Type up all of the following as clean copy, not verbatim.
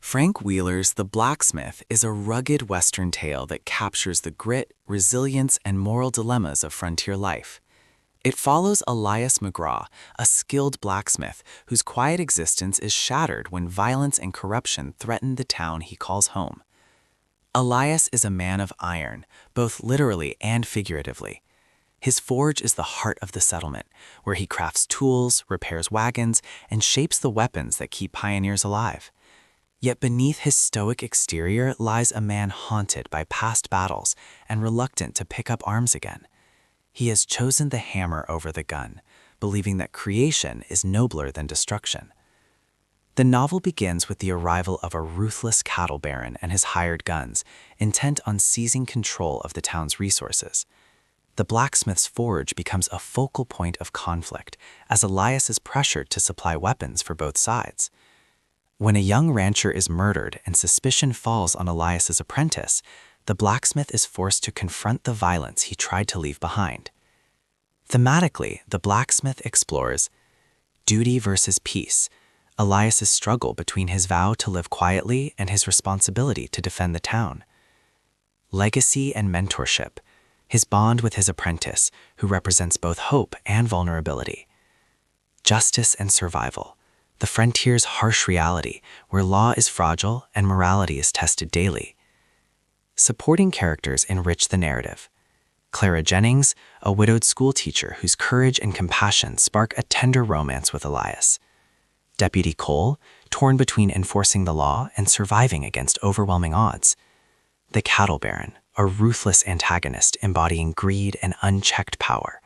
Frank Wheeler's The Blacksmith is a rugged Western tale that captures the grit, resilience, and moral dilemmas of frontier life. It follows Elias McGraw, a skilled blacksmith whose quiet existence is shattered when violence and corruption threaten the town he calls home. Elias is a man of iron, both literally and figuratively. His forge is the heart of the settlement, where he crafts tools, repairs wagons, and shapes the weapons that keep pioneers alive. Yet beneath his stoic exterior lies a man haunted by past battles and reluctant to pick up arms again. He has chosen the hammer over the gun, believing that creation is nobler than destruction. The novel begins with the arrival of a ruthless cattle baron and his hired guns, intent on seizing control of the town's resources. The blacksmith's forge becomes a focal point of conflict, as Elias is pressured to supply weapons for both sides. When a young rancher is murdered and suspicion falls on Elias's apprentice, the blacksmith is forced to confront the violence he tried to leave behind. Thematically, the blacksmith explores duty versus peace, Elias's struggle between his vow to live quietly and his responsibility to defend the town. Legacy and mentorship, his bond with his apprentice, who represents both hope and vulnerability. Justice and survival, the frontier's harsh reality, where law is fragile and morality is tested daily. Supporting characters enrich the narrative. Clara Jennings, a widowed schoolteacher whose courage and compassion spark a tender romance with Elias. Deputy Cole, torn between enforcing the law and surviving against overwhelming odds. The cattle baron, a ruthless antagonist embodying greed and unchecked power.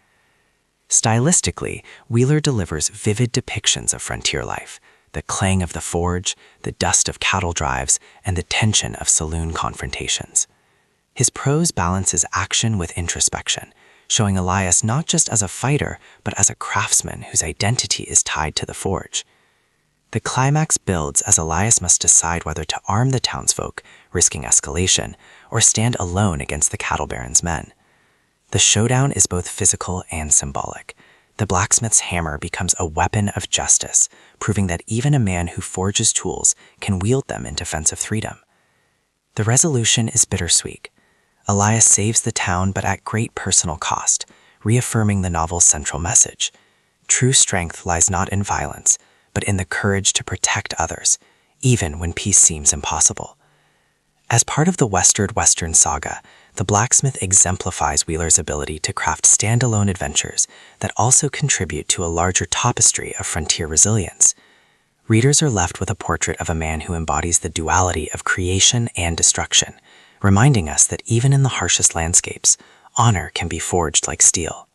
Stylistically, Wheeler delivers vivid depictions of frontier life, the clang of the forge, the dust of cattle drives, and the tension of saloon confrontations. His prose balances action with introspection, showing Elias not just as a fighter, but as a craftsman whose identity is tied to the forge. The climax builds as Elias must decide whether to arm the townsfolk, risking escalation, or stand alone against the cattle baron's men. The showdown is both physical and symbolic. The blacksmith's hammer becomes a weapon of justice, proving that even a man who forges tools can wield them in defense of freedom. The resolution is bittersweet. Elias saves the town, but at great personal cost, reaffirming the novel's central message. True strength lies not in violence, but in the courage to protect others, even when peace seems impossible. As part of the Westward Western Saga, The Blacksmith exemplifies Wheeler's ability to craft standalone adventures that also contribute to a larger tapestry of frontier resilience. Readers are left with a portrait of a man who embodies the duality of creation and destruction, reminding us that even in the harshest landscapes, honor can be forged like steel.